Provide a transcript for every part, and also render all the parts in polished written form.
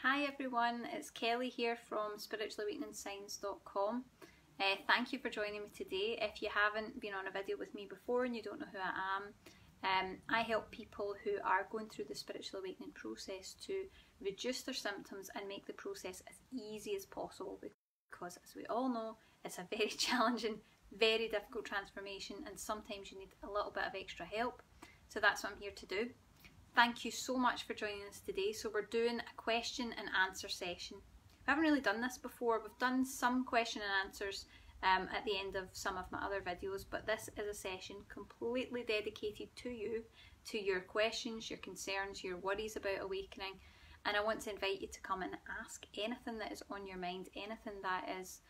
Hi everyone, it's Kelly here from spiritualawakeningsigns.com. Thank you for joining me today. If you haven't been on a video with me before and you don't know who I am, I help people who are going through the spiritual awakening process to reduce their symptoms and make the process as easy as possible, because as we all know, it's a very challenging, very difficult transformation, and sometimes you need a little bit of extra help. So that's what I'm here to do. Thank you so much for joining us today. So we're doing a question and answer session. We haven't really done this before. We've done some question and answers at the end of some of my other videos, but this is a session completely dedicated to you, to your questions, your concerns, your worries about awakening, and I want to invite you to come and ask anything that is on your mind, anything that is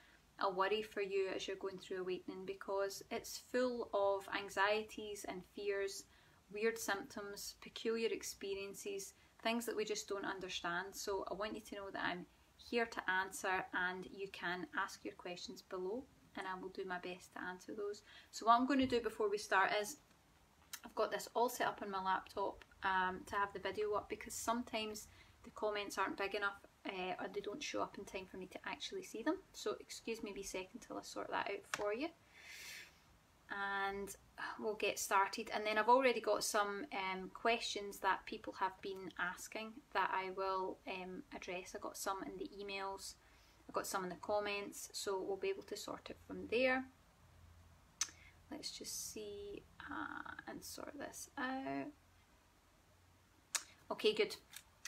a worry for you as you're going through awakening, because it's full of anxieties and fears, weird symptoms, peculiar experiences, things that we just don't understand. So I want you to know that I'm here to answer, and you can ask your questions below and I will do my best to answer those. So what I'm going to do before we start is I've got this all set up on my laptop to have the video up, because sometimes the comments aren't big enough or they don't show up in time for me to actually see them. So excuse me a second till I sort that out for you. And we'll get started. And then I've already got some questions that people have been asking that I will address. I got some in the emails, I got some in the comments, so we'll be able to sort it from there. Let's just see and sort this out. Okay, good.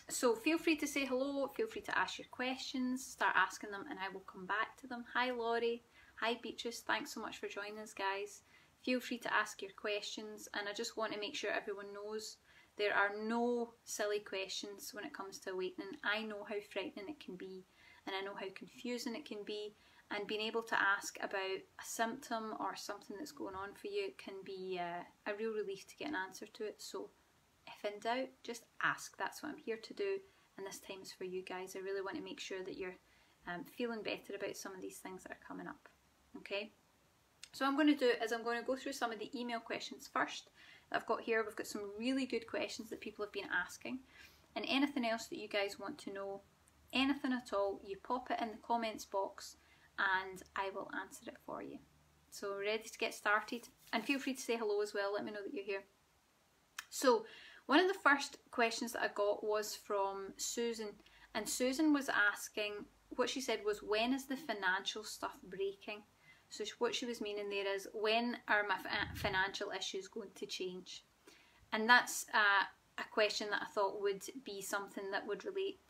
So feel free to say hello, feel free to ask your questions, start asking them and I will come back to them. Hi Laurie, hi Beatrice, thanks so much for joining us guys. Feel free to ask your questions, and I just want to make sure everyone knows there are no silly questions when it comes to awakening. I know how frightening it can be, and I know how confusing it can be, and being able to ask about a symptom or something that's going on for you can be a real relief to get an answer to it. So if in doubt, just ask. That's what I'm here to do, and this time is for you guys. I really want to make sure that you're feeling better about some of these things that are coming up. Okay? So what I'm going to do is I'm going to go through some of the email questions first that I've got here. We've got some really good questions that people have been asking, and anything else that you guys want to know, anything at all, you pop it in the comments box and I will answer it for you. So ready to get started, and feel free to say hello as well, let me know that you're here. So one of the first questions that I got was from Susan, and Susan was asking, what she said was, when is the financial stuff breaking? So what she was meaning there is, when are my financial issues going to change? And that's a question that I thought would be something that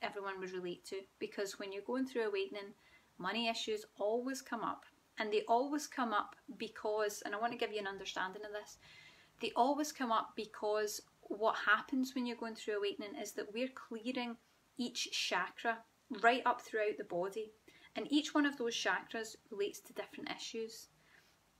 everyone would relate to, because when you're going through awakening, money issues always come up, and they always come up because, and I want to give you an understanding of this, they always come up because what happens when you're going through awakening is that we're clearing each chakra right up throughout the body. And each one of those chakras relates to different issues.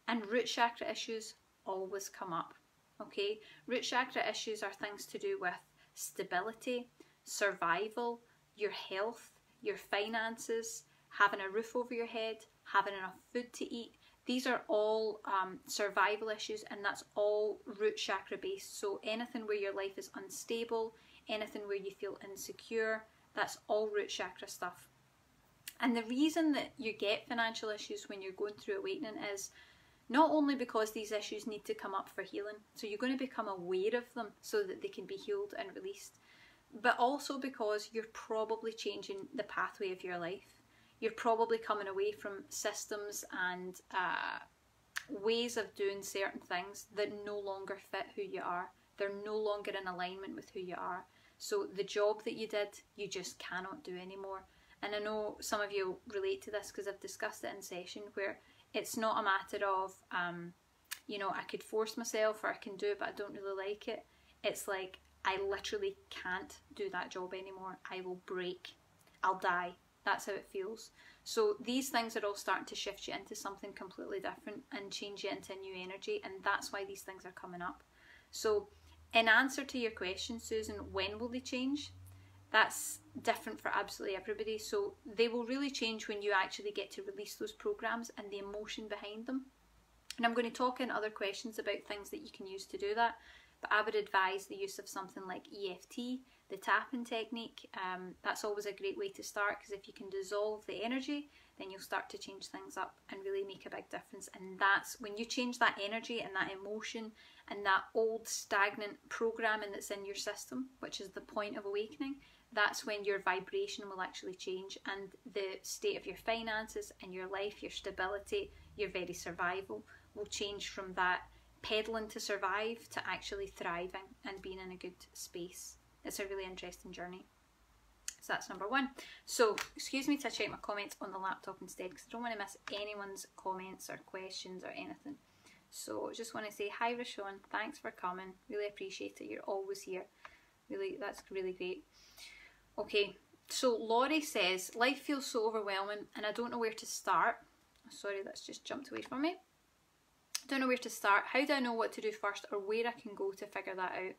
And root chakra issues always come up. Okay? Root chakra issues are things to do with stability, survival, your health, your finances, having a roof over your head, having enough food to eat. These are all survival issues, and that's all root chakra based. So anything where your life is unstable, anything where you feel insecure, that's all root chakra stuff. And the reason that you get financial issues when you're going through awakening is not only because these issues need to come up for healing, so you're going to become aware of them so that they can be healed and released, but also because you're probably changing the pathway of your life. You're probably coming away from systems and ways of doing certain things that no longer fit who you are. They're no longer in alignment with who you are. So the job that you did, you just cannot do anymore. And I know some of you relate to this because I've discussed it in session, where it's not a matter of, you know, I could force myself or I can do it but I don't really like it. It's like, I literally can't do that job anymore. I will break. I'll die. That's how it feels. So these things are all starting to shift you into something completely different and change you into a new energy, and that's why these things are coming up. So in answer to your question, Susan, when will they change? That's different for absolutely everybody. So they will really change when you actually get to release those programs and the emotion behind them. And I'm going to talk in other questions about things that you can use to do that. But I would advise the use of something like EFT, the tapping technique. That's always a great way to start, because if you can dissolve the energy, then you'll start to change things up and really make a big difference. And that's when you change that energy and that emotion and that old stagnant programming that's in your system, which is the point of awakening, that's when your vibration will actually change, and the state of your finances and your life, your stability, your very survival will change from that peddling to survive to actually thriving and being in a good space. It's a really interesting journey. So that's number one. So excuse me to check my comments on the laptop instead, because I don't want to miss anyone's comments or questions or anything. So just want to say hi, Rashawn, thanks for coming, really appreciate it, you're always here, really, that's really great. Okay, so Laurie says, life feels so overwhelming and I don't know where to start. Sorry, that's just jumped away from me. Don't know where to start. How do I know what to do first, or where I can go to figure that out?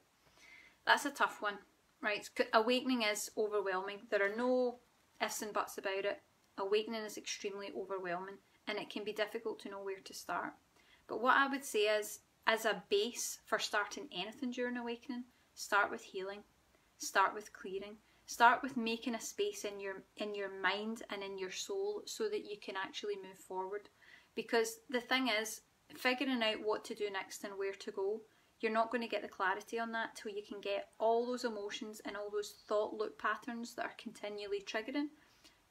That's a tough one, right? Awakening is overwhelming. There are no ifs and buts about it. Awakening is extremely overwhelming, and it can be difficult to know where to start. But what I would say is, as a base for starting anything during awakening, start with healing, start with clearing, start with making a space in your mind and in your soul so that you can actually move forward. Because the thing is, figuring out what to do next and where to go, you're not going to get the clarity on that till you can get all those emotions and all those thought loop patterns that are continually triggering.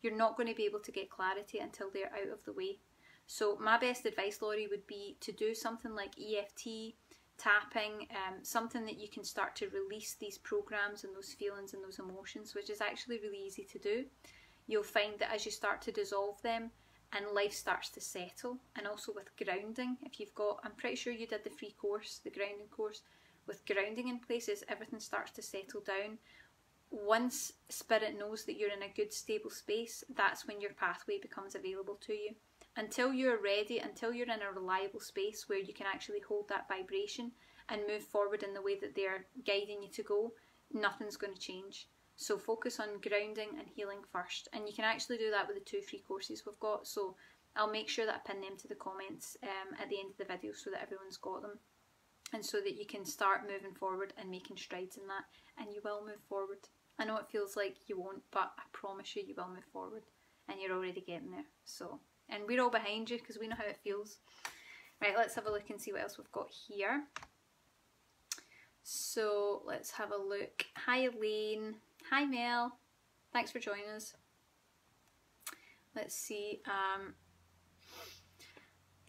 You're not going to be able to get clarity until they're out of the way. So my best advice, Laurie, would be to do something like EFT, tapping, something that you can start to release these programs and those feelings and those emotions, which is actually really easy to do. You'll find that as you start to dissolve them, and life starts to settle. And also with grounding, if you've got, I'm pretty sure you did the free course, the grounding course, with grounding in places, everything starts to settle down. Once spirit knows that you're in a good stable space, that's when your pathway becomes available to you. Until you're ready, until you're in a reliable space where you can actually hold that vibration and move forward in the way that they're guiding you to go, nothing's going to change. So focus on grounding and healing first, and you can actually do that with the 2 free courses we've got. So I'll make sure that I pin them to the comments at the end of the video so that everyone's got them, and so that you can start moving forward and making strides in that, and you will move forward. I know it feels like you won't, but I promise you, you will move forward, and you're already getting there. So, and we're all behind you because we know how it feels. Right, let's have a look and see what else we've got here. So let's have a look. Hi Elaine. Hi Mel, thanks for joining us. Let's see,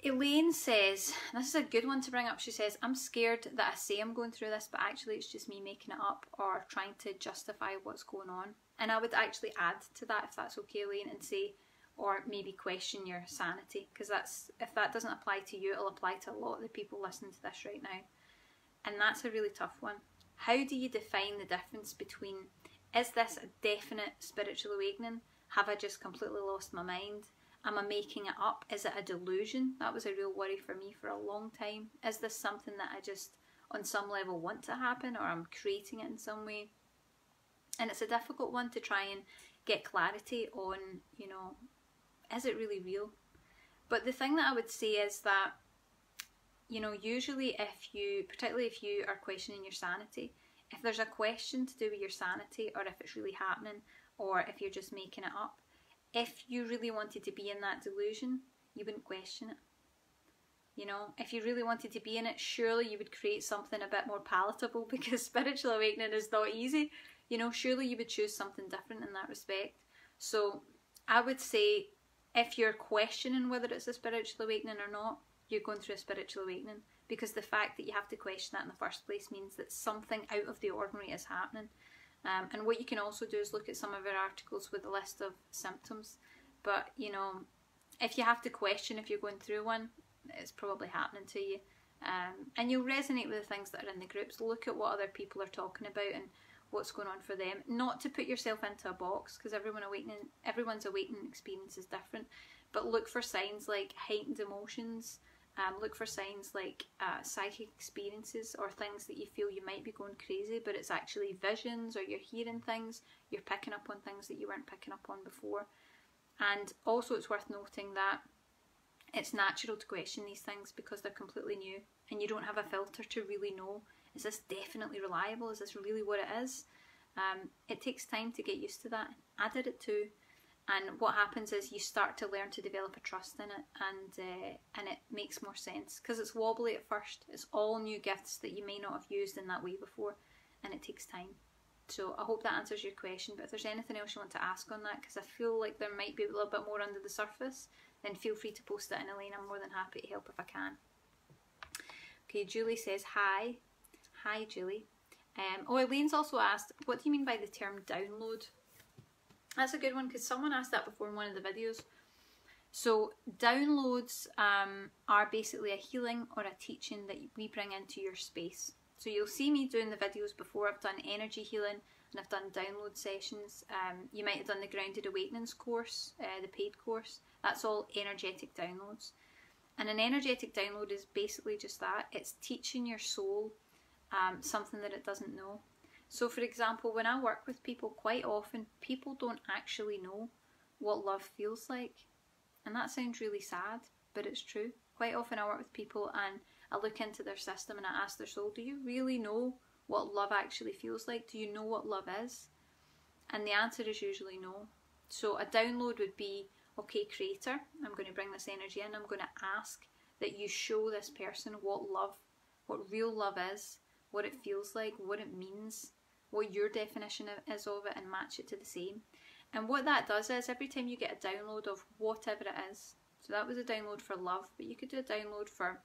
Elaine says, this is a good one to bring up. She says, I'm scared that I say I'm going through this, but actually it's just me making it up or trying to justify what's going on. And I would actually add to that, if that's okay, Elaine, and say, or maybe question your sanity, because that's, if that doesn't apply to you, it'll apply to a lot of the people listening to this right now. And that's a really tough one. How do you define the difference between, is this a definite spiritual awakening? Have I just completely lost my mind? Am I making it up? Is it a delusion? That was a real worry for me for a long time. Is this something that I just on some level want to happen, or I'm creating it in some way? And it's a difficult one to try and get clarity on, you know, is it really real? But the thing that I would say is that, you know, usually if you, particularly if you are questioning your sanity, if there's a question to do with your sanity, or if it's really happening, or if you're just making it up, if you really wanted to be in that delusion, you wouldn't question it. You know, if you really wanted to be in it, surely you would create something a bit more palatable, because spiritual awakening is not easy. You know, surely you would choose something different in that respect. So I would say, if you're questioning whether it's a spiritual awakening or not, you're going through a spiritual awakening, because the fact that you have to question that in the first place means that something out of the ordinary is happening. And what you can also do is look at some of our articles with a list of symptoms. But, you know, if you have to question if you're going through one, it's probably happening to you. And you'll resonate with the things that are in the groups. Look at what other people are talking about and what's going on for them. Not to put yourself into a box, because everyone's awakening experience is different. But look for signs like heightened emotions. Look for signs like psychic experiences, or things that you feel you might be going crazy, but it's actually visions, or you're hearing things, you're picking up on things that you weren't picking up on before. And also it's worth noting that it's natural to question these things because they're completely new, and you don't have a filter to really know, is this definitely reliable? Is this really what it is? It takes time to get used to that. I did it too. And what happens is you start to learn to develop a trust in it, and it makes more sense because it's wobbly at first. It's all new gifts that you may not have used in that way before, and it takes time. So I hope that answers your question, but if there's anything else you want to ask on that, because I feel like there might be a little bit more under the surface, then feel free to post it in, Elaine. I'm more than happy to help if I can. Okay, Julie says hi. Hi, Julie. Elaine's also asked, what do you mean by the term download? That's a good one because someone asked that before in one of the videos. So downloads are basically a healing or a teaching that we bring into your space. So you'll see me doing the videos before. I've done energy healing and I've done download sessions. You might have done the Grounded Awakenings course, the paid course. That's all energetic downloads. And an energetic download is basically just that. It's teaching your soul something that it doesn't know. So for example, when I work with people, quite often people don't actually know what love feels like. And that sounds really sad, but it's true. Quite often I work with people and I look into their system and I ask their soul, do you really know what love actually feels like? Do you know what love is? And the answer is usually no. So a download would be, okay, Creator, I'm going to bring this energy in. I'm going to ask that you show this person what love, what real love is, what it feels like, what it means, what your definition is of it, and match it to the same. And what that does is every time you get a download of whatever it is, so that was a download for love, but you could do a download for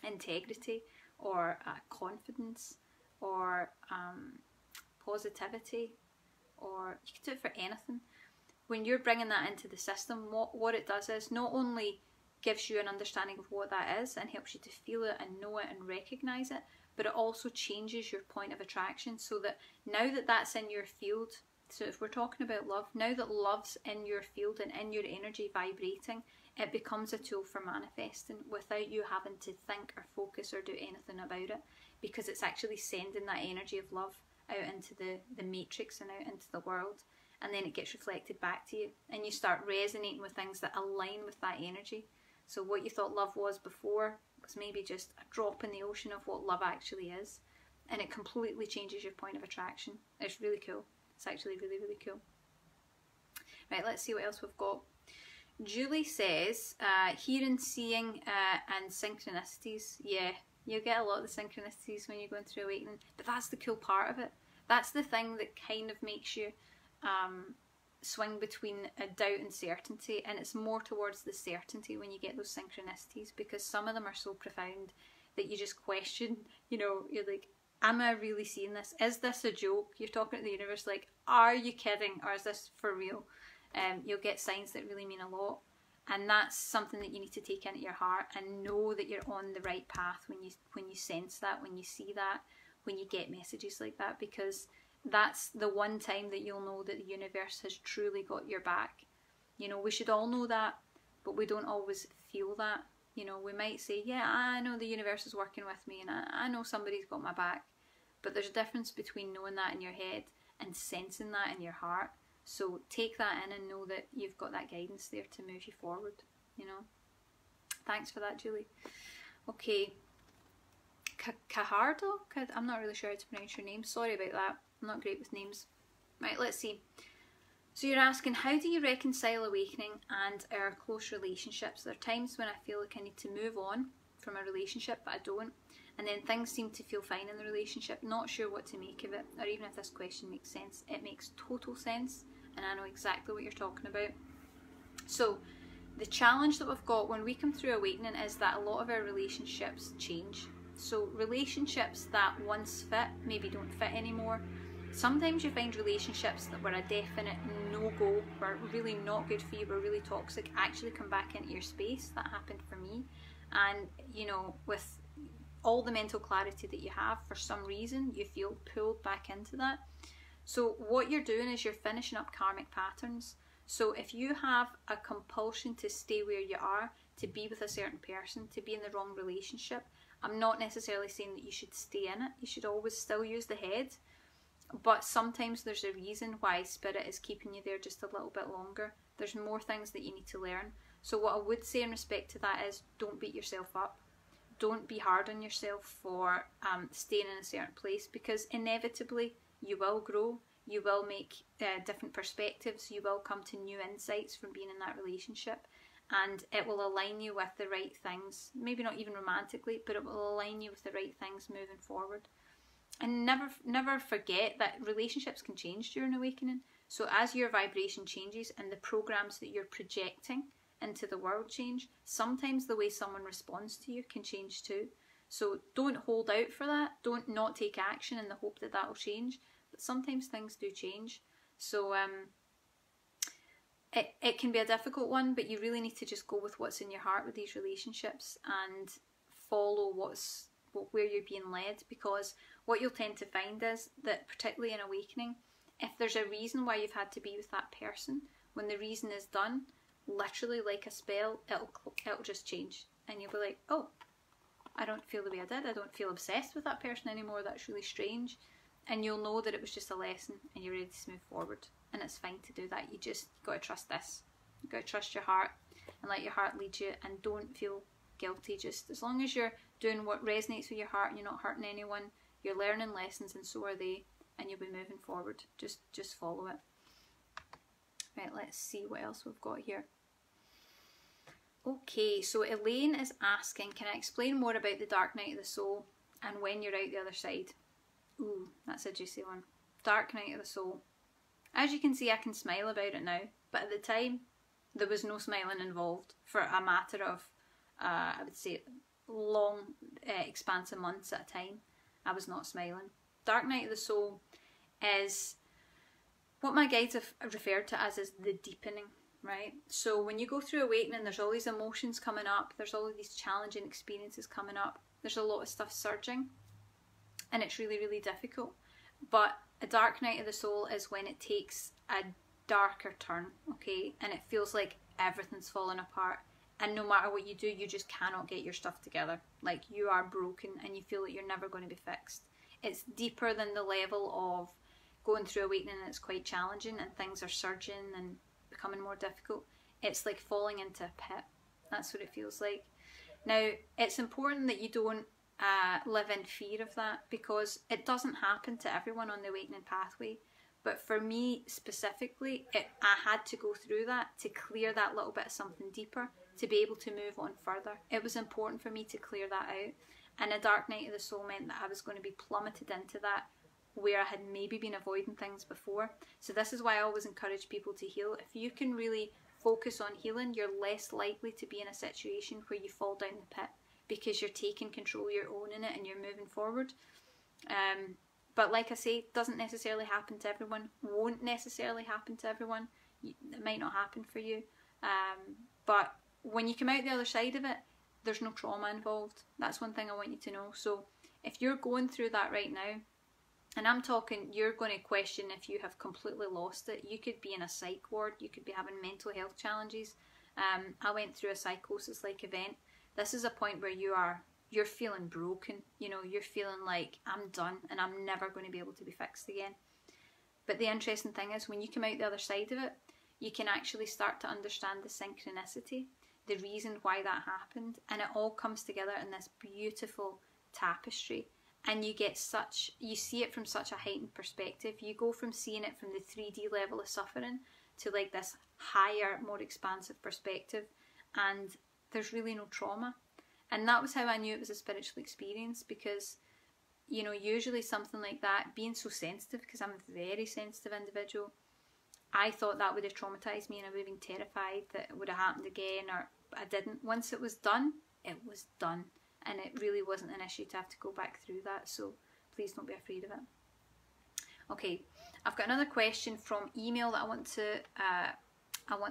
integrity or confidence or positivity, or you could do it for anything. When you're bringing that into the system, what it does is not only gives you an understanding of what that is and helps you to feel it and know it and recognize it, but it also changes your point of attraction, so that now that that's in your field, so if we're talking about love, now that love's in your field and in your energy vibrating, it becomes a tool for manifesting without you having to think or focus or do anything about it, because it's actually sending that energy of love out into the matrix and out into the world, and then it gets reflected back to you and you start resonating with things that align with that energy. So what you thought love was before was maybe just a drop in the ocean of what love actually is, and it completely changes your point of attraction. It's really cool. It's actually really, really cool. Right, let's see what else we've got. Julie says, hearing, seeing, and synchronicities. Yeah, you'll get a lot of the synchronicities when you're going through awakening, but that's the cool part of it. That's the thing that kind of makes you swing between a doubt and certainty, and it's more towards the certainty when you get those synchronicities, because some of them are so profound that you just question, you know, you're like, am I really seeing this? Is this a joke? You're talking to the universe like, are you kidding, or is this for real? You'll get signs that really mean a lot, and that's something that you need to take into your heart and know that you're on the right path when you sense that, when you see that, when you get messages like that, because that's the one time that you'll know that the universe has truly got your back. You know, we should all know that, but we don't always feel that. You know, we might say, yeah, I know the universe is working with me and I know somebody's got my back, but there's a difference between knowing that in your head and sensing that in your heart. So take that in and know that you've got that guidance there to move you forward, you know. Thanks for that, Julie. Okay, Cajardo? I'm not really sure how to pronounce your name. Sorry about that. I'm not great with names. Right, let's see. So you're asking, how do you reconcile awakening and our close relationships? There are times when I feel like I need to move on from a relationship, but I don't. And then things seem to feel fine in the relationship. Not sure what to make of it, or even if this question makes sense. It makes total sense, and I know exactly what you're talking about. So the challenge that we've got when we come through awakening is that a lot of our relationships change. So relationships that once fit, maybe don't fit anymore. Sometimes you find relationships that were a definite no-go, were really not good for you, were really toxic, actually come back into your space. That happened for me. And, you know, with all the mental clarity that you have, for some reason, you feel pulled back into that. So what you're doing is you're finishing up karmic patterns. So if you have a compulsion to stay where you are, to be with a certain person, to be in the wrong relationship, I'm not necessarily saying that you should stay in it. You should always still use the head. But sometimes there's a reason why Spirit is keeping you there just a little bit longer. There's more things that you need to learn. So what I would say in respect to that is, don't beat yourself up. Don't be hard on yourself for staying in a certain place, because inevitably you will grow, you will make different perspectives, you will come to new insights from being in that relationship, and it will align you with the right things, maybe not even romantically, but it will align you with the right things moving forward. And never forget that relationships can change during awakening. So as your vibration changes and the programs that you're projecting into the world change, sometimes the way someone responds to you can change too. So don't hold out for that. Don't not take action in the hope that that'll change. But sometimes things do change. So it can be a difficult one, but you really need to just go with what's in your heart with these relationships and follow where you're being led, because what you'll tend to find is that, particularly in awakening, if there's a reason why you've had to be with that person, when the reason is done, literally like a spell, it'll just change, and you'll be like, oh, I don't feel the way I did. I don't feel obsessed with that person anymore. That's really strange. And you'll know that it was just a lesson, and you're ready to move forward. And it's fine to do that. You just got to trust this. You got to trust your heart and let your heart lead you, and don't feel guilty. Just as long as you're doing what resonates with your heart and you're not hurting anyone, you're learning lessons, and so are they, and you'll be moving forward. Just follow it. Right, let's see what else we've got here. Okay, so Elaine is asking, can I explain more about the dark night of the soul and when you're out the other side? Ooh, that's a juicy one. Dark night of the soul. As you can see, I can smile about it now, but at the time, there was no smiling involved for a matter of, I would say, long, expansive months at a time. I was not smiling. Dark night of the soul is what my guides have referred to as the deepening, right? So when you go through awakening, there's all these emotions coming up, there's all of these challenging experiences coming up, there's a lot of stuff surging, and it's really, really difficult. But a dark night of the soul is when it takes a darker turn, okay, and it feels like everything's falling apart, and no matter what you do, you just cannot get your stuff together. Like, you are broken and you feel that you're never going to be fixed. It's deeper than the level of going through awakening, and it's quite challenging and things are surging and becoming more difficult. It's like falling into a pit. That's what it feels like. Now, it's important that you don't live in fear of that, because it doesn't happen to everyone on the awakening pathway. But for me specifically, I had to go through that to clear that little bit of something deeper, to be able to move on further. It was important for me to clear that out. And a dark night of the soul meant that I was going to be plummeted into that, where I had maybe been avoiding things before. So this is why I always encourage people to heal. If you can really focus on healing, you're less likely to be in a situation where you fall down the pit, because you're taking control, you're owning it, and you're moving forward. But like I say, it doesn't necessarily happen to everyone, won't necessarily happen to everyone. It might not happen for you. But when you come out the other side of it, there's no trauma involved. That's one thing I want you to know. So if you're going through that right now, and I'm talking, you're going to question if you have completely lost it. You could be in a psych ward, you could be having mental health challenges. I went through a psychosis-like event. This is a point where you're feeling broken. You know, you're feeling like, I'm done and I'm never going to be able to be fixed again. But the interesting thing is, when you come out the other side of it, you can actually start to understand the synchronicity, the reason why that happened, and it all comes together in this beautiful tapestry. And you see it from such a heightened perspective. You go from seeing it from the 3D level of suffering to like this higher, more expansive perspective, and there's really no trauma. And that was how I knew it was a spiritual experience, because, you know, usually something like that, being so sensitive, because I'm a very sensitive individual, I thought that would have traumatized me, and I would have been terrified that it would have happened again, or I didn't. Once it was done, it was done. And it really wasn't an issue to have to go back through that, so please don't be afraid of it. Okay, I've got another question from email that I want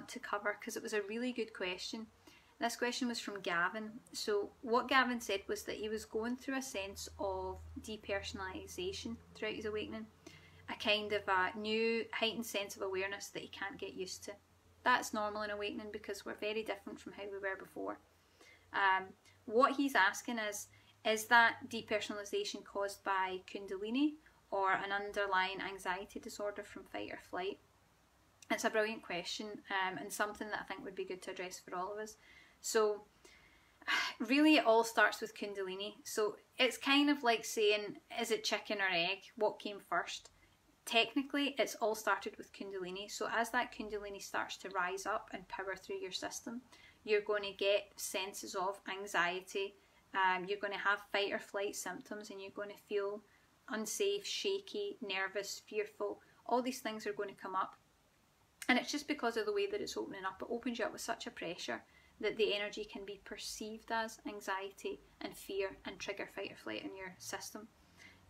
to cover, because it was a really good question. This question was from Gavin. So what Gavin said was that he was going through a sense of depersonalization throughout his awakening, a kind of a new heightened sense of awareness that he can't get used to. That's normal in awakening, because we're very different from how we were before. What he's asking is that depersonalization caused by Kundalini or an underlying anxiety disorder from fight or flight? It's a brilliant question, and something that I think would be good to address for all of us. So really it all starts with Kundalini. So it's kind of like saying, is it chicken or egg? What came first? technically it's all started with Kundalini. So as that Kundalini starts to rise up and power through your system, you're going to get senses of anxiety, you're going to have fight or flight symptoms, and you're going to feel unsafe, shaky, nervous, fearful. All these things are going to come up. And it's just because of the way that it's opening up. It opens you up with such a pressure that the energy can be perceived as anxiety and fear and trigger fight or flight in your system.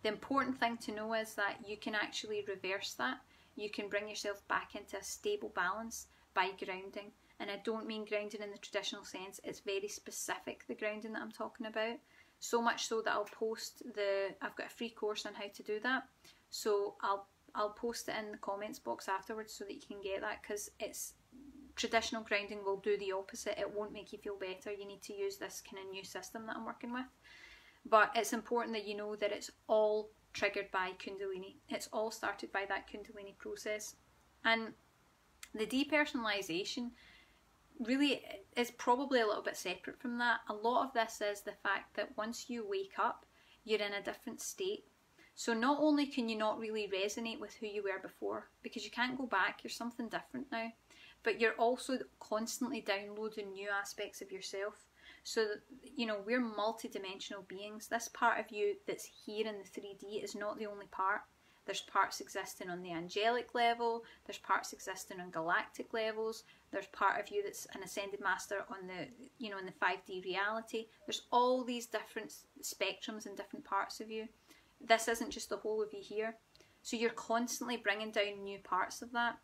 The important thing to know is that you can actually reverse that. You can bring yourself back into a stable balance by grounding. And I don't mean grounding in the traditional sense. It's very specific, the grounding that I'm talking about. So much so that I've got a free course on how to do that. So I'll post it in the comments box afterwards so that you can get that, because traditional grounding will do the opposite. It won't make you feel better. You need to use this kind of new system that I'm working with. But it's important that you know that it's all triggered by Kundalini. It's all started by that Kundalini process. And the depersonalization really is probably a little bit separate from that. A lot of this is the fact that once you wake up, you're in a different state. So not only can you not really resonate with who you were before, because you can't go back, you're something different now, but you're also constantly downloading new aspects of yourself. So, you know, we're multidimensional beings. This part of you that's here in the 3D is not the only part. There's parts existing on the angelic level, there's parts existing on galactic levels, there's part of you that's an ascended master on the, you know, in the 5D reality. There's all these different spectrums and different parts of you. This isn't just the whole of you here. So you're constantly bringing down new parts of that.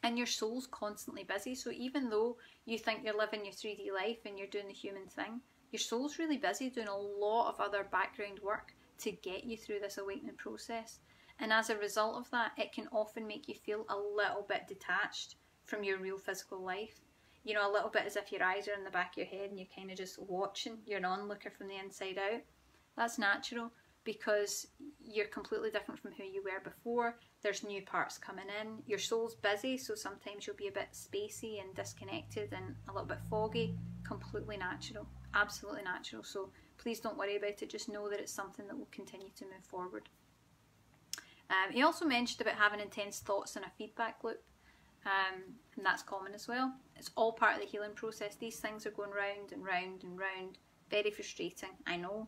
And your soul's constantly busy. So even though you think you're living your 3D life and you're doing the human thing, your soul's really busy doing a lot of other background work to get you through this awakening process. And as a result of that, it can often make you feel a little bit detached from your real physical life. You know, a little bit as if your eyes are in the back of your head and you're kind of just watching. You're an onlooker from the inside out. That's natural, because you're completely different from who you were before. There's new parts coming in. Your soul's busy, so sometimes you'll be a bit spacey and disconnected and a little bit foggy. Completely natural. Absolutely natural. So please don't worry about it. Just know that it's something that will continue to move forward. He also mentioned about having intense thoughts and a feedback loop. And that's common as well. It's all part of the healing process. These things are going round and round and round. Very frustrating, I know.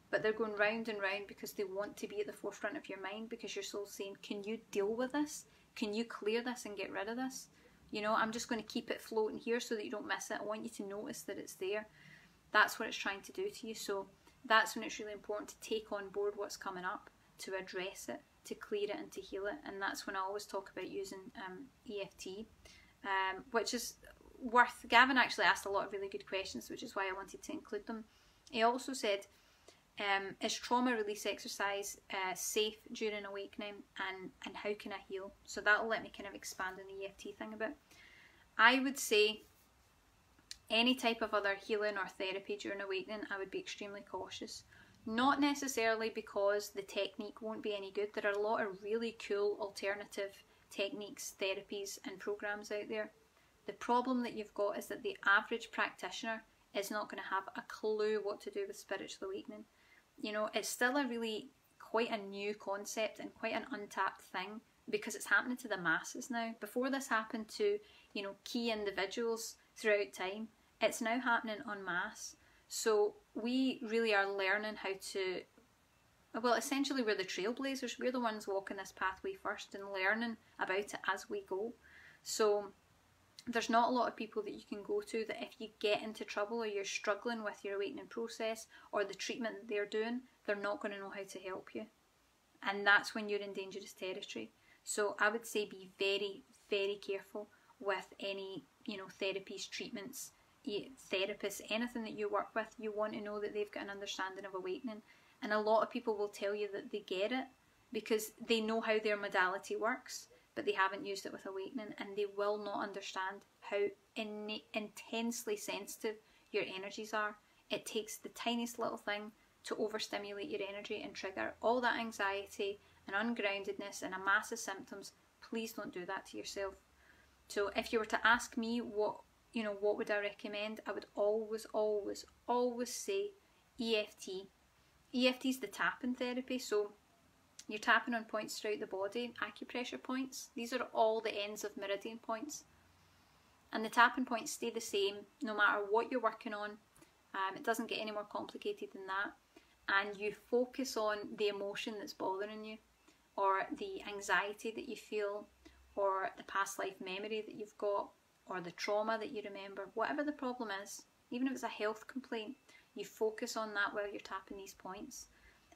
But they're going round and round because they want to be at the forefront of your mind, because your soul's saying, can you deal with this? Can you clear this and get rid of this? You know, I'm just going to keep it floating here so that you don't miss it. I want you to notice that it's there. That's what it's trying to do to you. So that's when it's really important to take on board what's coming up, to address it, to clear it and to heal it. And that's when I always talk about using EFT, which is worth. Gavin actually asked a lot of really good questions, which is why I wanted to include them. He also said, is trauma release exercise safe during awakening, and how can I heal? So that'll let me kind of expand on the EFT thing a bit. I would say any type of other healing or therapy during awakening, I would be extremely cautious. Not necessarily because the technique won't be any good. There are a lot of really cool alternative techniques, therapies and programs out there. The problem that you've got is that the average practitioner is not going to have a clue what to do with spiritual awakening. You know, it's still a really quite a new concept and quite an untapped thing, because it's happening to the masses now. Before this happened to, you know, key individuals throughout time, it's now happening en masse. So we really are learning how to, well, essentially we're the trailblazers. We're the ones walking this pathway first and learning about it as we go. So there's not a lot of people that you can go to that if you get into trouble or you're struggling with your awakening process or the treatment that they're doing, they're not going to know how to help you. And that's when you're in dangerous territory. So I would say be very, very careful with any, you know, therapies, treatments, therapists, anything that you work with. You want to know that they've got an understanding of awakening. And a lot of people will tell you that they get it because they know how their modality works, but they haven't used it with awakening, and they will not understand how intensely sensitive your energies are. It takes the tiniest little thing to overstimulate your energy and trigger all that anxiety and ungroundedness and a mass of symptoms. Please don't do that to yourself. So if you were to ask me what would I recommend, I would always say EFT. EFT is the tapping therapy. So You're tapping on points throughout the body, acupressure points. These are all the ends of meridian points. And the tapping points stay the same no matter what you're working on. It doesn't get any more complicated than that. And you focus on the emotion that's bothering you, or the anxiety that you feel, or the past life memory that you've got, or the trauma that you remember, whatever the problem is, even if it's a health complaint, you focus on that while you're tapping these points.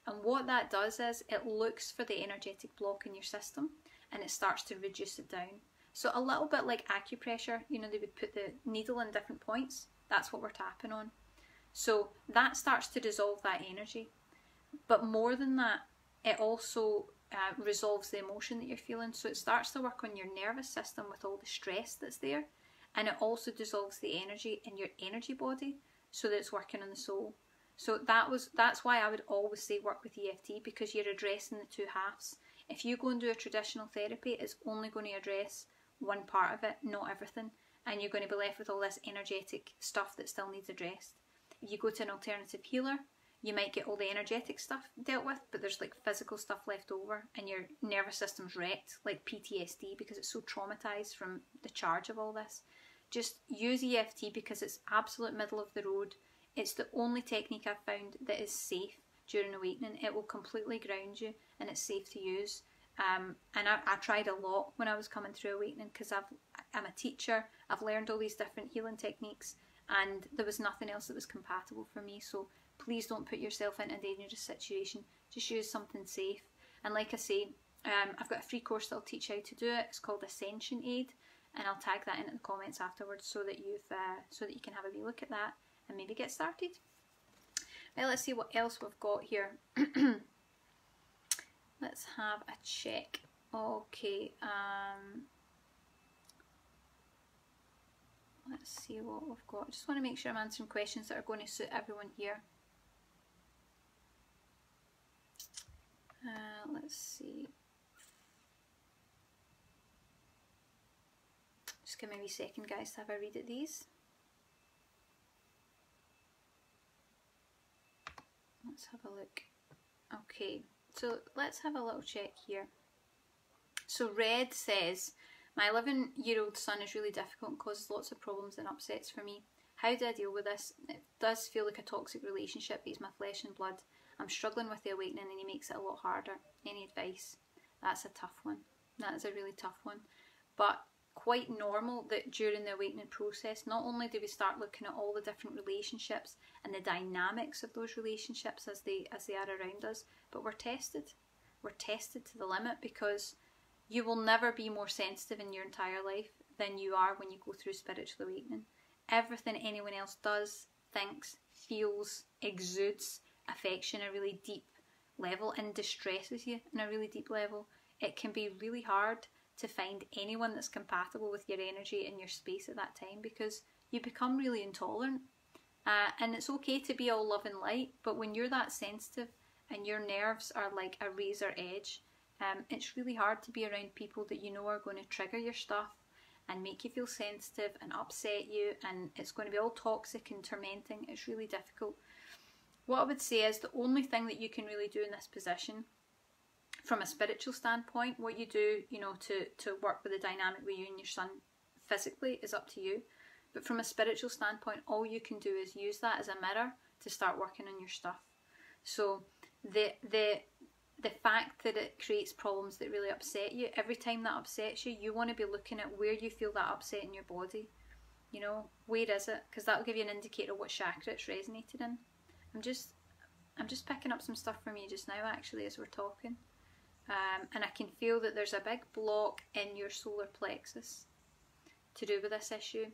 And what that does is it looks for the energetic block in your system and it starts to reduce it down. So a little bit like acupressure, you know, they would put the needle in different points. That's what we're tapping on. So that starts to dissolve that energy. But more than that, it also resolves the emotion that you're feeling. So it starts to work on your nervous system with all the stress that's there. And it also dissolves the energy in your energy body so that it's working on the soul. So that's why I would always say work with EFT, because you're addressing the two halves. If you go and do a traditional therapy, it's only going to address one part of it, not everything. And you're going to be left with all this energetic stuff that still needs addressed. If you go to an alternative healer, you might get all the energetic stuff dealt with, but there's like physical stuff left over and your nervous system's wrecked, like PTSD, because it's so traumatized from the charge of all this. Just use EFT because it's absolute middle of the road. It's the only technique I've found that is safe during awakening. It will completely ground you and it's safe to use. And I tried a lot when I was coming through awakening because I'm a teacher. I've learned all these different healing techniques and there was nothing else that was compatible for me. So please don't put yourself into a dangerous situation. Just use something safe. And like I say, I've got a free course that I'll teach you how to do it. It's called Ascension Aid, and I'll tag that in the comments afterwards so that you can have a wee look at that and maybe get started. Now let's see what else we've got here. Let's have a check. Okay, let's see what we've got. I just want to make sure I'm answering questions that are going to suit everyone here. Let's see. Just give me a wee second, guys, to have a read at these. Let's have a look. Okay, so let's have a little check here. So Red says, my 11-year-old son is really difficult and causes lots of problems and upsets for me. How do I deal with this? It does feel like a toxic relationship, but he's my flesh and blood. I'm struggling with the awakening and he makes it a lot harder. Any advice? That's a tough one. That is a really tough one. But quite normal that during the awakening process, not only do we start looking at all the different relationships and the dynamics of those relationships as they are around us, but we're tested. We're tested to the limit because you will never be more sensitive in your entire life than you are when you go through spiritual awakening. Everything anyone else does, thinks, feels, exudes affection at a really deep level and distresses you in a really deep level. It can be really hard to find anyone that's compatible with your energy and your space at that time because you become really intolerant. And it's okay to be all love and light, but when you're that sensitive and your nerves are like a razor edge, it's really hard to be around people that you know are going to trigger your stuff and make you feel sensitive and upset you, and it's going to be all toxic and tormenting. It's really difficult. What I would say is the only thing that you can really do in this position from a spiritual standpoint, what you do, you know, to work with the dynamic with you and your son physically is up to you. But from a spiritual standpoint, all you can do is use that as a mirror to start working on your stuff. So the fact that it creates problems that really upset you, every time that upsets you, you want to be looking at where you feel that upset in your body. You know, where is it? Because that'll give you an indicator of what chakra it's resonated in. I'm just picking up some stuff from you just now, actually, as we're talking. And I can feel that there's a big block in your solar plexus to do with this issue.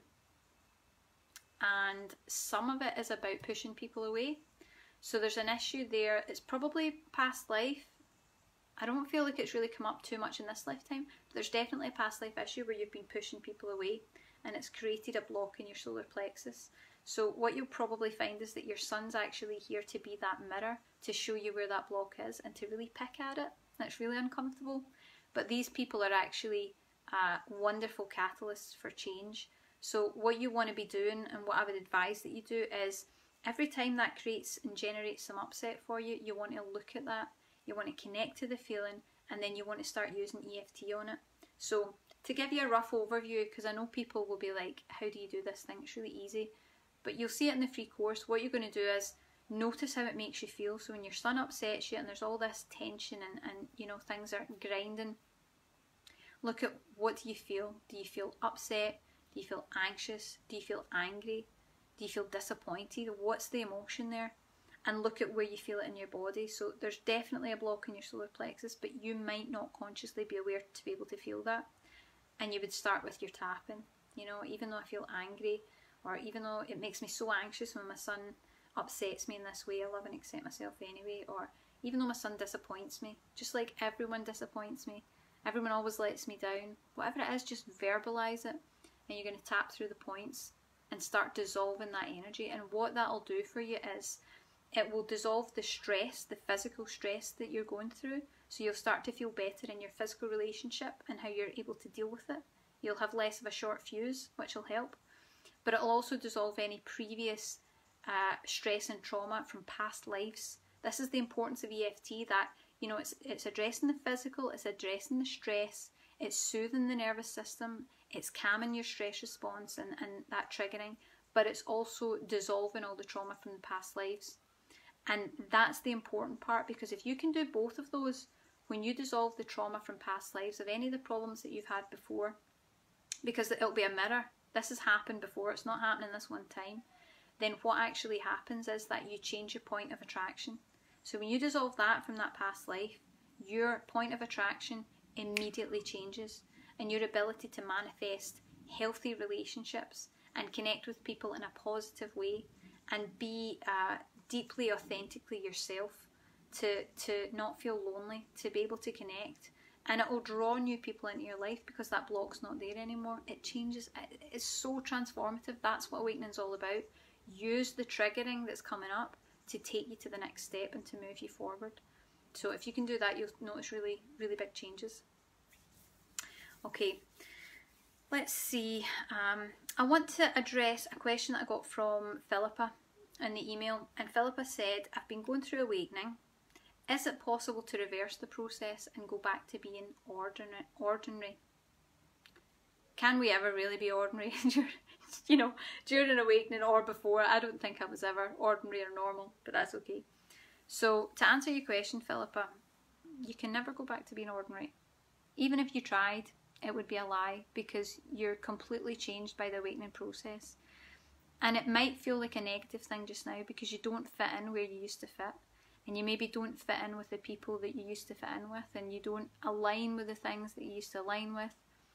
And some of it is about pushing people away. So there's an issue there. It's probably past life. I don't feel like it's really come up too much in this lifetime, but there's definitely a past life issue where you've been pushing people away and it's created a block in your solar plexus. So what you'll probably find is that your son's actually here to be that mirror, to show you where that block is and to really pick at it. That's really uncomfortable. But these people are actually wonderful catalysts for change. So what you want to be doing, and what I would advise that you do, is every time that creates and generates some upset for you, you want to look at that. you want to connect to the feeling, and then you want to start using EFT on it. So to give you a rough overview, because I know people will be like, how do you do this thing? It's really easy. But you'll see it in the free course. What you're going to do is notice how it makes you feel. So when your son upsets you and there's all this tension and you know, things are grinding, look at, what do you feel? Do you feel upset? Do you feel anxious? Do you feel angry? Do you feel disappointed? What's the emotion there? And look at where you feel it in your body. So there's definitely a block in your solar plexus, but you might not consciously be aware to be able to feel that. And you would start with your tapping. You know, even though I feel angry, or even though it makes me so anxious when my son upsets me in this way, I love and accept myself anyway. Or even though my son disappoints me, just like everyone disappoints me, everyone always lets me down. Whatever it is, just verbalise it, and you're going to tap through the points and start dissolving that energy. And what that'll do for you is it will dissolve the stress, the physical stress that you're going through. So you'll start to feel better in your physical relationship and how you're able to deal with it. You'll have less of a short fuse, which will help. But it'll also dissolve any previous stress and trauma from past lives. This is the importance of EFT, that, you know, it's addressing the physical, it's addressing the stress, it's soothing the nervous system, it's calming your stress response and that triggering, but it's also dissolving all the trauma from the past lives. And that's the important part, because if you can do both of those, when you dissolve the trauma from past lives of any of the problems that you've had before, because it'll be a mirror, this has happened before, it's not happening this one time, then what actually happens is that you change your point of attraction. So when you dissolve that from that past life, your point of attraction immediately changes, and your ability to manifest healthy relationships and connect with people in a positive way and be deeply, authentically yourself, to not feel lonely, to be able to connect. And it will draw new people into your life because that block's not there anymore. It changes. It's so transformative. That's what awakening's all about. Use the triggering that's coming up to take you to the next step and to move you forward. So if you can do that, you'll notice really, really big changes. Okay, let's see. I want to address a question that I got from Philippa in the email. And Philippa said, I've been going through awakening. Is it possible to reverse the process and go back to being ordinary? Can we ever really be ordinary? You know, during awakening or before, I don't think I was ever ordinary or normal, but that's okay. So to answer your question, Philippa, you can never go back to being ordinary. Even if you tried, it would be a lie, because you're completely changed by the awakening process. And it might feel like a negative thing just now because you don't fit in where you used to fit. And you maybe don't fit in with the people that you used to fit in with, and you don't align with the things that you used to align with.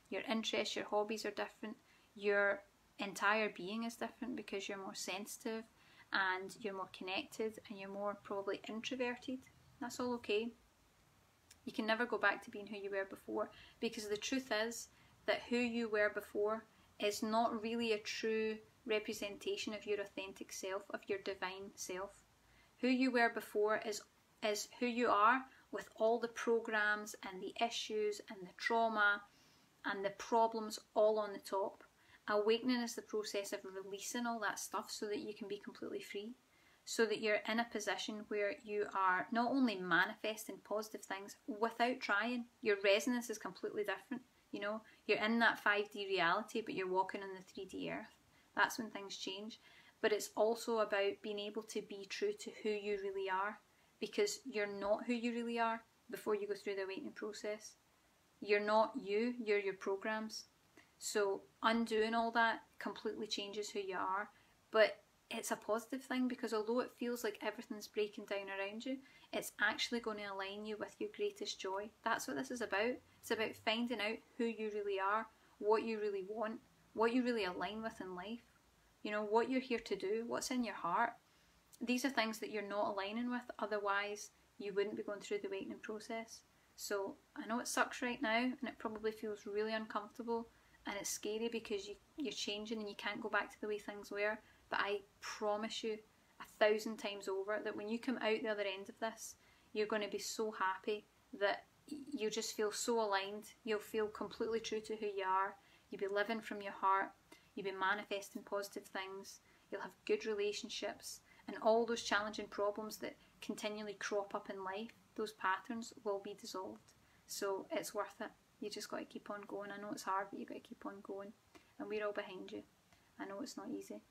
Your interests, your hobbies are different. Your entire being is different because you're more sensitive and you're more connected and you're more probably introverted. That's all okay. You can never go back to being who you were before, because the truth is that who you were before is not really a true representation of your authentic self, of your divine self. Who you were before is who you are, with all the programs and the issues and the trauma and the problems all on the top. Awakening is the process of releasing all that stuff so that you can be completely free, so that you're in a position where you are not only manifesting positive things without trying. Your resonance is completely different. You know, you're in that 5D reality, but you're walking on the 3D earth. That's when things change. But it's also about being able to be true to who you really are, because you're not who you really are before you go through the awakening process. You're not you, you're your programs. So undoing all that completely changes who you are. But it's a positive thing, because although it feels like everything's breaking down around you, it's actually going to align you with your greatest joy. That's what this is about. It's about finding out who you really are, what you really want, what you really align with in life. You know, what you're here to do, what's in your heart. These are things that you're not aligning with, otherwise you wouldn't be going through the awakening process. So I know it sucks right now, and it probably feels really uncomfortable, and it's scary because you're changing and you can't go back to the way things were. But I promise you 1,000 times over that when you come out the other end of this, you're going to be so happy that you'll just feel so aligned. You'll feel completely true to who you are. You'll be living from your heart. You'll be manifesting positive things. You'll have good relationships, and all those challenging problems that continually crop up in life, those patterns will be dissolved. So it's worth it. You just got to keep on going. I know it's hard, but you got to keep on going. And we're all behind you. I know it's not easy.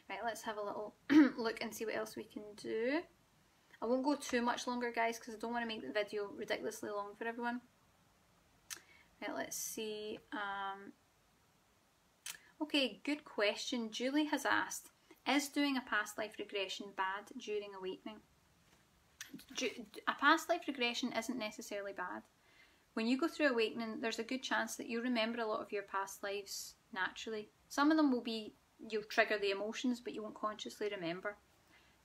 Right, let's have a little look and see what else we can do. I won't go too much longer, guys, because I don't want to make the video ridiculously long for everyone. Right, let's see. Okay, good question. Julie has asked, is doing a past life regression bad during awakening? A past life regression isn't necessarily bad. When you go through awakening, there's a good chance that you'll remember a lot of your past lives naturally. Some of them will be, you'll trigger the emotions, but you won't consciously remember.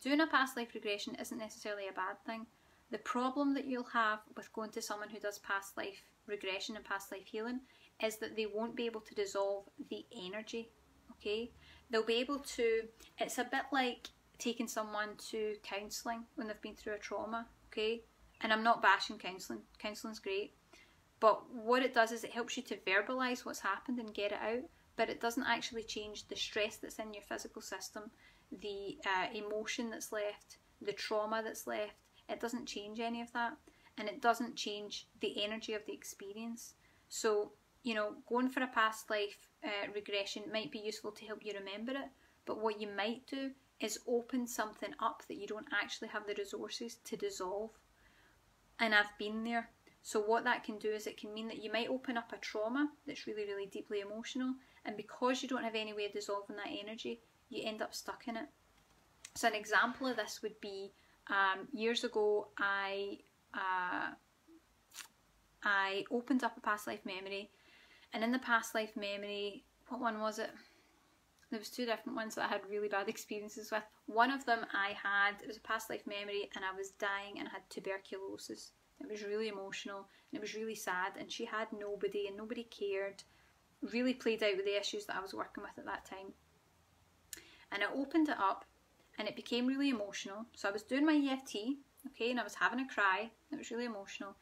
Doing a past life regression isn't necessarily a bad thing. The problem that you'll have with going to someone who does past life regression and past life healing is that they won't be able to dissolve the energy, okay? They'll be able to, it's a bit like taking someone to counselling when they've been through a trauma, okay? And I'm not bashing counselling. Counselling's great. But what it does is it helps you to verbalise what's happened and get it out, but it doesn't actually change the stress that's in your physical system, the emotion that's left, the trauma that's left. It doesn't change any of that, and it doesn't change the energy of the experience. So, you know, going for a past life regression might be useful to help you remember it, but what you might do is open something up that you don't actually have the resources to dissolve. And I've been there. So what that can do is it can mean that you might open up a trauma that's really, really deeply emotional, and because you don't have any way of dissolving that energy, you end up stuck in it. So an example of this would be, years ago, I opened up a past life memory, and in the past life memory, what one was it? There was two different ones that I had really bad experiences with. One of them it was a past life memory, and I was dying and I had tuberculosis. It was really emotional and it was really sad, and she had nobody and nobody cared. Really played out with the issues that I was working with at that time. And I opened it up and it became really emotional. So I was doing my EFT, okay, and I was having a cry. It was really emotional.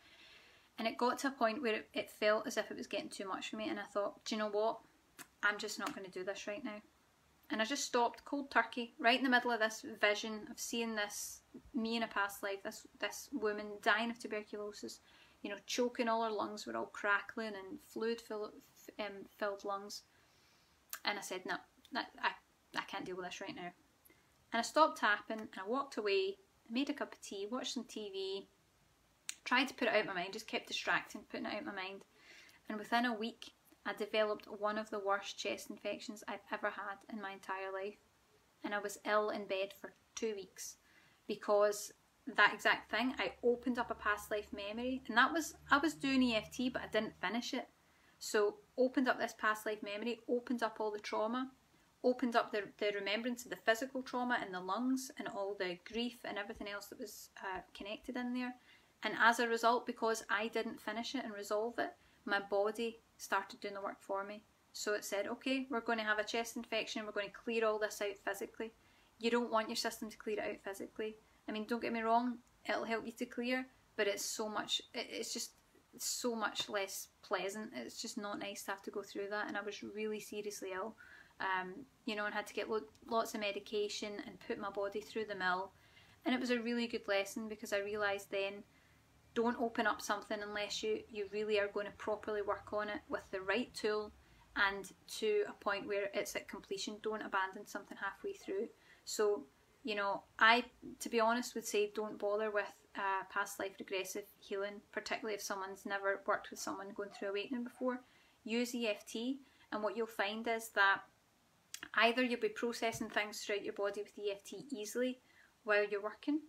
And it got to a point where it felt as if it was getting too much for me, and I thought, do you know what? I'm just not going to do this right now. And I just stopped cold turkey, right in the middle of this vision of seeing this, me in a past life, this woman dying of tuberculosis, you know, choking, all her lungs were all crackling and fluid-filled lungs. And I said, no, I can't deal with this right now. And I stopped tapping and I walked away, I made a cup of tea, watched some TV, tried to put it out of my mind, just kept distracting, putting it out of my mind. And within a week, I developed one of the worst chest infections I've ever had in my entire life. And I was ill in bed for 2 weeks because that exact thing, I opened up a past life memory, and I was doing EFT, but I didn't finish it. So opened up this past life memory, opened up all the trauma, opened up the remembrance of the physical trauma in the lungs and all the grief and everything else that was connected in there. And as a result, because I didn't finish it and resolve it, my body started doing the work for me. So it said, okay, we're going to have a chest infection, we're going to clear all this out physically. You don't want your system to clear it out physically. I mean, don't get me wrong, it'll help you to clear, but it's just so much less pleasant. It's just not nice to have to go through that, and I was really seriously ill, you know, and had to get lots of medication and put my body through the mill. And it was a really good lesson, because I realised then, don't open up something unless you really are going to properly work on it with the right tool and to a point where it's at completion. Don't abandon something halfway through. So, you know, I, to be honest, would say don't bother with past life regressive healing, particularly if someone's never worked with someone going through awakening before. Use EFT, and what you'll find is that either you'll be processing things throughout your body with EFT easily while you're working,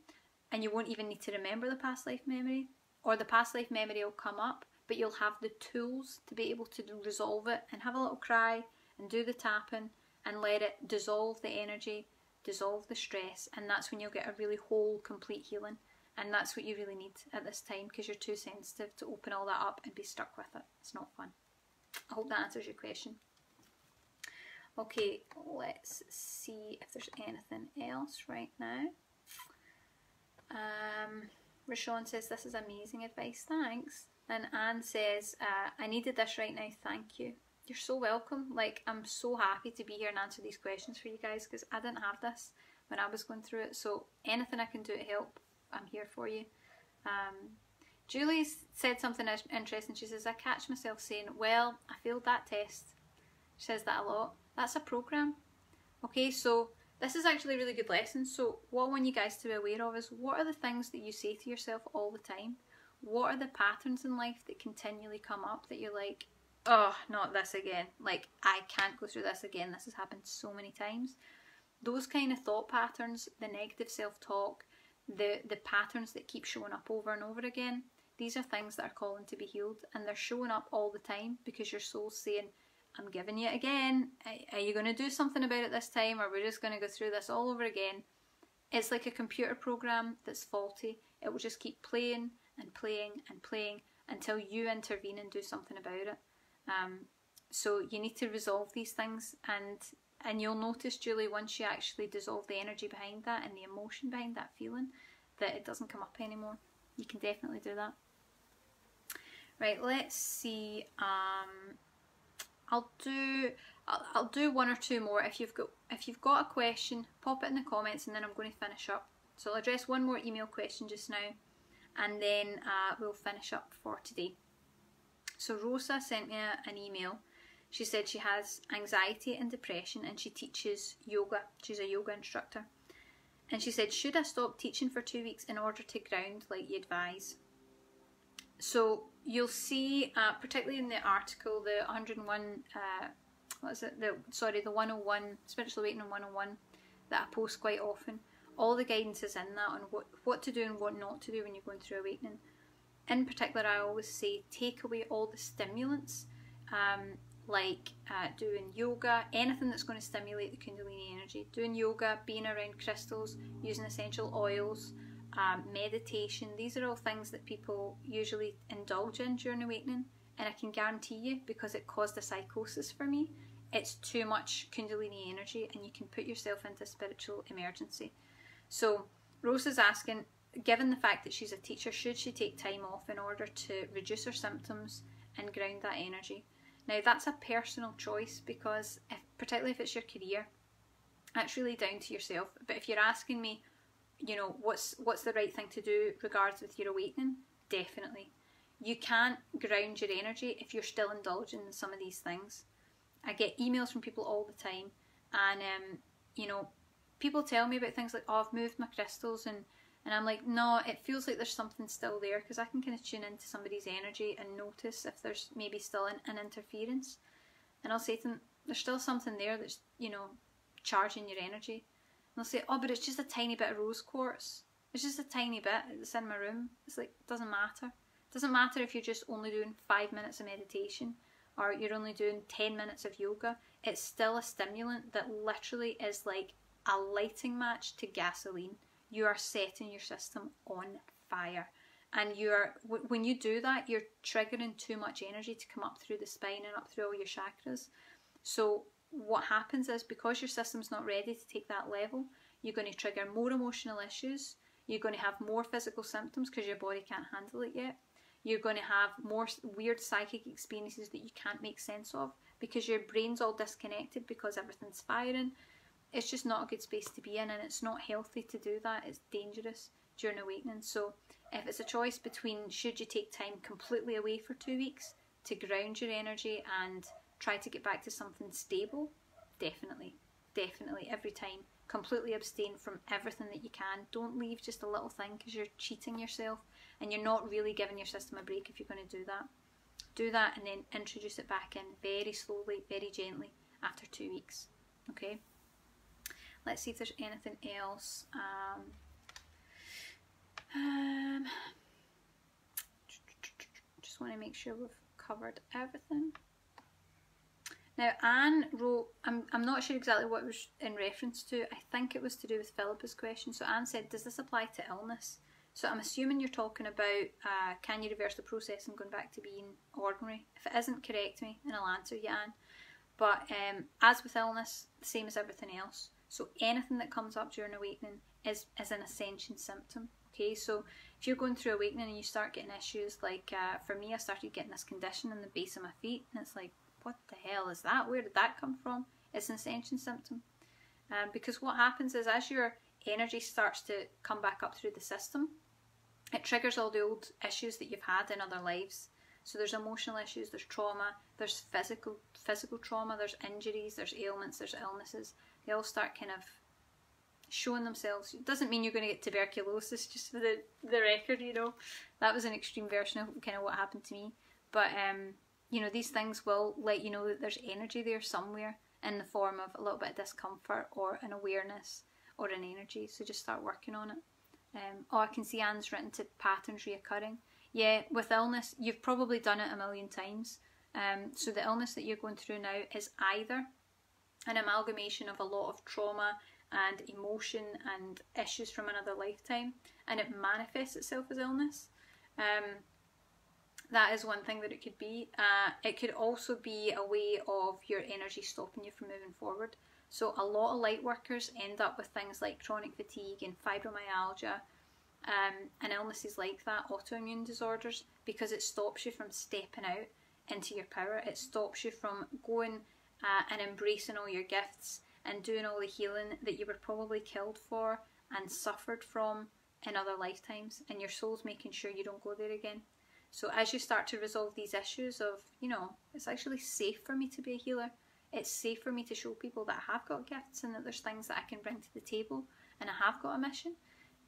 and you won't even need to remember the past life memory, or the past life memory will come up, but you'll have the tools to be able to resolve it and have a little cry and do the tapping and let it dissolve the energy, dissolve the stress, and that's when you'll get a really whole, complete healing. And that's what you really need at this time, because you're too sensitive to open all that up and be stuck with it. It's not fun. I hope that answers your question. Okay, let's see if there's anything else right now. Rashawn says, this is amazing advice, thanks. And Anne says, I needed this right now, thank you. You're so welcome. Like, I'm so happy to be here and answer these questions for you guys, because I didn't have this when I was going through it. So anything I can do to help, I'm here for you. Julie said something interesting. She says, I catch myself saying, well, I failed that test. She says that a lot. That's a program. Okay, so this is actually a really good lesson. So what I want you guys to be aware of is, what are the things that you say to yourself all the time? What are the patterns in life that continually come up that you're like, oh, not this again. Like, I can't go through this again. This has happened so many times. Those kind of thought patterns, the negative self-talk, the patterns that keep showing up over and over again, these are things that are calling to be healed, and they're showing up all the time because your soul's saying, I'm giving you it again. Are you going to do something about it this time, or we're just going to go through this all over again? It's like a computer program that's faulty. It will just keep playing and playing and playing until you intervene and do something about it. So you need to resolve these things, and you'll notice, Julie, once you actually dissolve the energy behind that and the emotion behind that feeling, that it doesn't come up anymore. You can definitely do that. Right, let's see. I'll do one or two more. If you've got a question, pop it in the comments, and then I'm going to finish up. So I'll address one more email question just now, and then we'll finish up for today. So Rosa sent me an email. She said she has anxiety and depression, and she teaches yoga. She's a yoga instructor. And she said, should I stop teaching for 2 weeks in order to ground like you advise? So you'll see, particularly in the article, the 101, the 101, Spiritual Awakening 101, that I post quite often. All the guidance is in that on what to do and what not to do when you're going through awakening. In particular, I always say, take away all the stimulants, like doing yoga, anything that's going to stimulate the Kundalini energy. Doing yoga, being around crystals, using essential oils, meditation. These are all things that people usually indulge in during awakening, and I can guarantee you, because it caused a psychosis for me, it's too much Kundalini energy and you can put yourself into spiritual emergency. So Rosa's asking, given the fact that she's a teacher, should she take time off in order to reduce her symptoms and ground that energy? Now that's a personal choice, because particularly if it's your career, that's really down to yourself. But if you're asking me, you know, what's the right thing to do regards with your awakening, definitely. You can't ground your energy if you're still indulging in some of these things. I get emails from people all the time, and you know, people tell me about things like, oh, I've moved my crystals, and I'm like, no, it feels like there's something still there, because I can kind of tune into somebody's energy and notice if there's maybe still an interference. And I'll say to them, there's still something there that's, you know, charging your energy. And they'll say, oh, but it's just a tiny bit of rose quartz. It's just a tiny bit. It's in my room. It's like, it doesn't matter. It doesn't matter if you're just only doing 5 minutes of meditation, or you're only doing 10 minutes of yoga. It's still a stimulant that literally is like a lighting match to gasoline. You are setting your system on fire, and when you do that, you're triggering too much energy to come up through the spine and up through all your chakras. So what happens is, because your system's not ready to take that level, you're going to trigger more emotional issues. You're going to have more physical symptoms because your body can't handle it yet. You're going to have more weird psychic experiences that you can't make sense of because your brain's all disconnected because everything's firing. It's just not a good space to be in, and it's not healthy to do that. It's dangerous during awakening. So if it's a choice between, should you take time completely away for 2 weeks to ground your energy and try to get back to something stable, definitely every time. Completely abstain from everything that you can. Don't leave just a little thing, because you're cheating yourself and you're not really giving your system a break if you're going to do that. Do that and then introduce it back in very slowly, very gently after 2 weeks. Okay? Let's see if there's anything else. Just want to make sure we've covered everything. Now Anne wrote, I'm not sure exactly what it was in reference to. I think it was to do with Philippa's question. So Anne said, does this apply to illness? So I'm assuming you're talking about, can you reverse the process and going back to being ordinary? If it isn't, correct me and I'll answer you, Anne. But as with illness, the same as everything else. So anything that comes up during awakening is an ascension symptom. Okay, so if you're going through awakening and you start getting issues like, for me, I started getting this condition in the base of my feet, and it's like, what the hell is that? Where did that come from? It's an ascension symptom. Because what happens is, as your energy starts to come back up through the system, It triggers all the old issues that you've had in other lives. So there's emotional issues, there's trauma, there's physical trauma, there's injuries, there's ailments, there's illnesses. They all start kind of showing themselves. It doesn't mean you're going to get tuberculosis, just for the record, you know. That was an extreme version of kind of what happened to me. But, you know, these things will let you know that there's energy there somewhere in the form of a little bit of discomfort or an awareness or an energy. So just start working on it. Oh, I can see Anne's written to patterns reoccurring. Yeah, with illness, you've probably done it a million times. So the illness that you're going through now is either an amalgamation of a lot of trauma and emotion and issues from another lifetime, and it manifests itself as illness. That is one thing that it could be. It could also be a way of your energy stopping you from moving forward. So a lot of light workers end up with things like chronic fatigue and fibromyalgia and illnesses like that, autoimmune disorders, because it stops you from stepping out into your power. It stops you from going and embracing all your gifts and doing all the healing that you were probably killed for and suffered from in other lifetimes, and your soul's making sure you don't go there again. So as you start to resolve these issues of, you know, it's actually safe for me to be a healer, it's safe for me to show people that I have got gifts and that there's things that I can bring to the table and I have got a mission,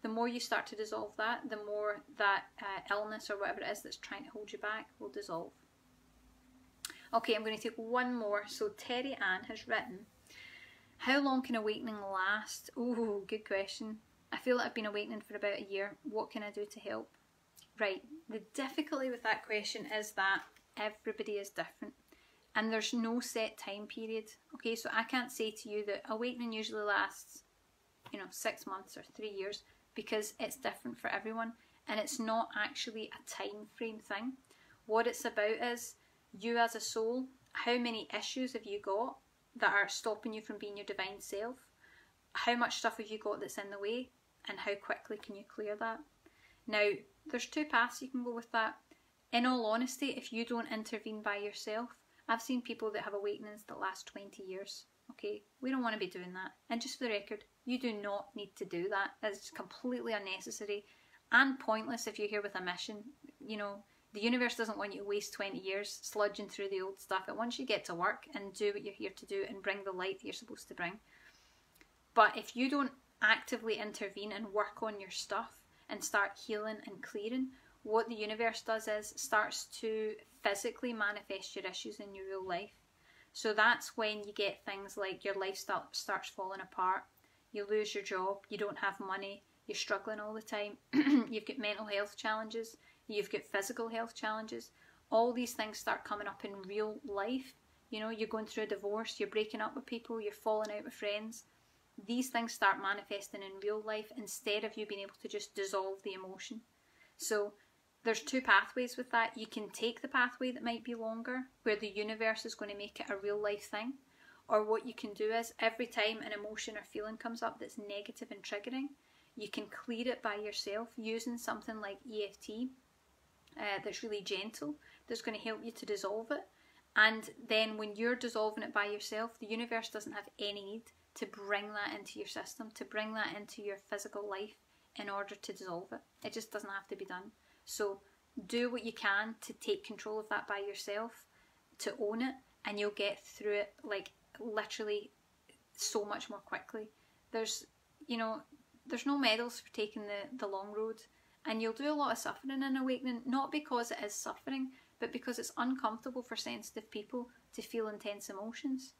the more you start to dissolve that, the more that illness or whatever it is that's trying to hold you back will dissolve. Okay, I'm going to take one more. So Terry Ann has written, how long can awakening last? Oh, good question. I feel like I've been awakening for about a year. What can I do to help? Right, the difficulty with that question is that everybody is different and there's no set time period. Okay, so I can't say to you that awakening usually lasts, you know, 6 months or 3 years, because it's different for everyone and it's not actually a time frame thing. What it's about is you as a soul, how many issues have you got that are stopping you from being your divine self? How much stuff have you got that's in the way, and how quickly can you clear that? Now, there's two paths you can go with that. In all honesty, if you don't intervene by yourself, I've seen people that have awakenings that last 20 years. Okay, we don't want to be doing that. And just for the record, you do not need to do that. It's completely unnecessary and pointless if you're here with a mission. You know, the universe doesn't want you to waste 20 years sludging through the old stuff. It wants you to get to work and do what you're here to do and bring the light that you're supposed to bring. But if you don't actively intervene and work on your stuff and start healing and clearing, what the universe does is starts to physically manifest your issues in your real life. So that's when you get things like your lifestyle starts falling apart, you lose your job, you don't have money, you're struggling all the time, you've got mental health challenges, you've got physical health challenges. All these things start coming up in real life. You know, you're going through a divorce, you're breaking up with people, you're falling out with friends. These things start manifesting in real life instead of you being able to just dissolve the emotion. So there's two pathways with that. You can take the pathway that might be longer, where the universe is going to make it a real life thing. Or what you can do is, every time an emotion or feeling comes up that's negative and triggering, you can clear it by yourself using something like EFT that's really gentle, that's going to help you to dissolve it. And then when you're dissolving it by yourself, the universe doesn't have any need to bring that into your system, to bring that into your physical life in order to dissolve it. It just doesn't have to be done. So do what you can to take control of that by yourself, to own it, and you'll get through it like literally so much more quickly. There's, you know, there's no medals for taking the long road, and you'll do a lot of suffering in awakening, not because it is suffering, but because it's uncomfortable for sensitive people to feel intense emotions.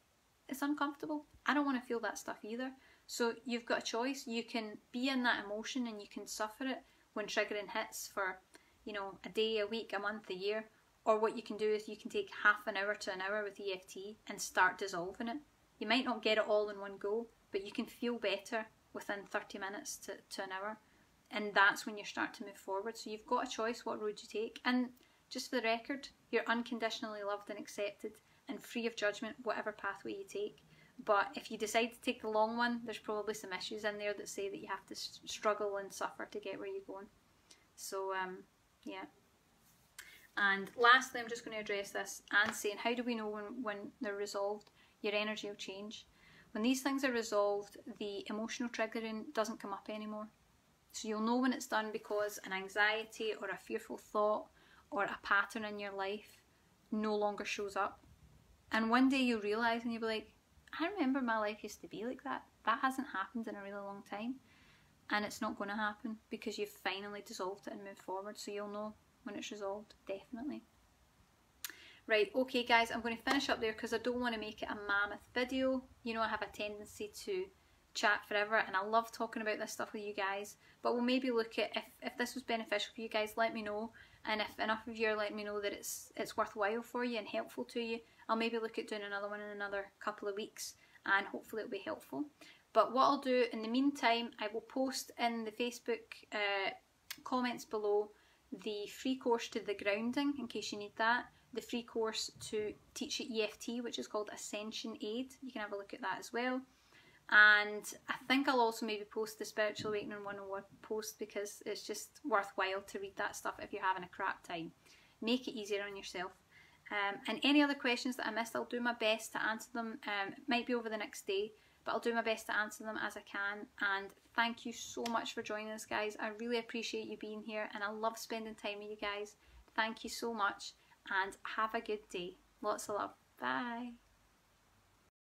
It's uncomfortable. I don't want to feel that stuff either. So you've got a choice. You can be in that emotion and you can suffer it when triggering hits for, you know, a day, a week, a month, a year. Or what you can do is you can take half an hour to an hour with EFT and start dissolving it. You might not get it all in one go, but you can feel better within 30 minutes to an hour. And that's when you start to move forward. So you've got a choice what road you take. And just for the record, you're unconditionally loved and accepted and free of judgment, whatever pathway you take. But if you decide to take the long one, there's probably some issues in there that say that you have to struggle and suffer to get where you're going. So, yeah. And lastly, I'm just going to address this and saying, how do we know when they're resolved? Your energy will change. When these things are resolved, the emotional triggering doesn't come up anymore. So you'll know when it's done because an anxiety or a fearful thought or a pattern in your life no longer shows up. And one day you'll realise and you'll be like, I remember my life used to be like that. That hasn't happened in a really long time. And it's not going to happen because you've finally dissolved it and moved forward. So you'll know when it's resolved, definitely. Right, okay guys, I'm going to finish up there because I don't want to make it a mammoth video. You know, I have a tendency to chat forever and I love talking about this stuff with you guys, but we'll maybe look at if this was beneficial for you guys, let me know, and if enough of you are letting me know that it's worthwhile for you and helpful to you, I'll maybe look at doing another one in another couple of weeks and hopefully it'll be helpful. But what I'll do in the meantime, I will post in the Facebook comments below the free course to the grounding in case you need that, the free course to teach you EFT, which is called Ascension Aid. You can have a look at that as well. And I think I'll also maybe post the Spiritual Awakening 101 post because it's just worthwhile to read that stuff if you're having a crap time. Make it easier on yourself. And any other questions that I missed, I'll do my best to answer them. It might be over the next day, but I'll do my best to answer them as I can. And thank you so much for joining us, guys. I really appreciate you being here and I love spending time with you guys. Thank you so much and have a good day. Lots of love. Bye.